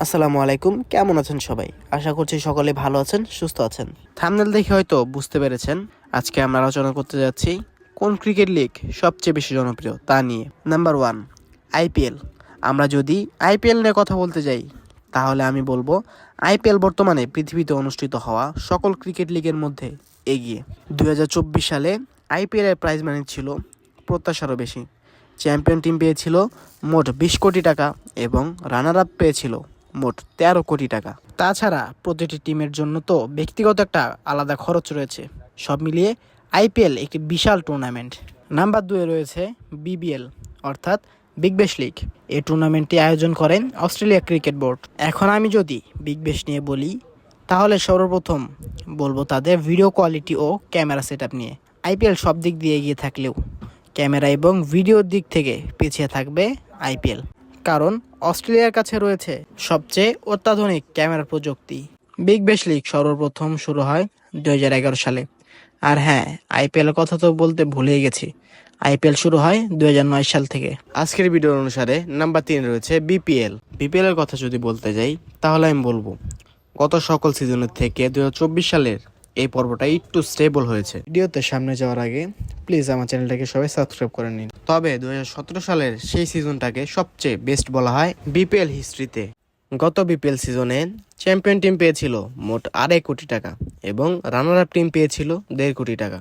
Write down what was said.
আসসালামু আলাইকুম, কেমন আছেন সবাই? আশা করছি সকলে ভালো আছেন, সুস্থ আছেন। থাম্বনেল দেখে হয়তো বুঝতে পেরেছেন আজকে আমরা আলোচনা করতে যাচ্ছি কোন ক্রিকেট লিগ সবচেয়ে বেশি জনপ্রিয় তা নিয়ে। Number 1, IPL. আমরা যদি আইপিএল নিয়ে কথা বলতে যাই তাহলে আমি বলবো আইপিএল বর্তমানে পৃথিবীতে অনুষ্ঠিত হওয়া সকল ক্রিকেট লিগের মধ্যে এগিয়ে। 2024 সালে আইপিএল এর প্রাইজ মানি ছিল প্রত্যাশারও বেশি। চ্যাম্পিয়ন টিম পেয়েছিল মোট 20 কোটি টাকা এবং রানার আপ পেয়েছিল মোট 13 কোটি টাকা। তাছাড়া প্রতিটি টিমের জন্য তো ব্যক্তিগত একটা আলাদা খরচ রয়েছে। সব মিলিয়ে আইপিএল একটি বিশাল টুর্নামেন্ট। নাম্বার 2 রয়েছে বিবিএল অর্থাৎ বিগ ব্যাশ লিগ। এই টুর্নামেন্টটি আয়োজন করেন অস্ট্রেলিয়া ক্রিকেট বোর্ড। এখন আমি যদি বিগ ব্যাশ নিয়ে বলি তাহলে সর্বপ্রথম বলবো তাদের ভিডিও কোয়ালিটি ও ক্যামেরা সেটআপ নিয়ে। আইপিএল সব দিক দিয়ে এগিয়ে থাকলেও ক্যামেরা এবং ভিডিওর দিক থেকে পিছিয়ে থাকবে আইপিএল, কারণ অস্ট্রেলিয়ার কাছে রয়েছে সবচেয়ে অত্যাধুনিক ক্যামেরা প্রযুক্তি। বিগ ব্যাশ লিগ সর্বপ্রথম শুরু হয় 2011 সালে। আর হ্যাঁ, আইপিএল এর কথা তো বলতে ভুলেই গেছি, আইপিএল শুরু হয় 2009 সাল থেকে। আজকের ভিডিও অনুসারে নাম্বার 3 রয়েছে বিপিএল। বিপিএল এর কথা যদি বলতে যাই তাহলে আমি বলবো গত সকল সিজনের থেকে 2024 সালের এই পর্বটা একটু স্টেবল হয়েছে। ভিডিওতে সামনে যাওয়ার আগে প্লিজ আমার চ্যানেলটাকে সবাই সাবস্ক্রাইব করে নিন। তবে 2017 সালের সেই সিজনটাকে সবচেয়ে বেস্ট বলা হয় বিপিএল হিস্ট্রিতে। গত বিপিএল সিজনে চ্যাম্পিয়ন টিম পেয়েছিল মোট 2.5 কোটি টাকা এবং রানার আপ টিম পেয়েছিল 1.5 কোটি টাকা।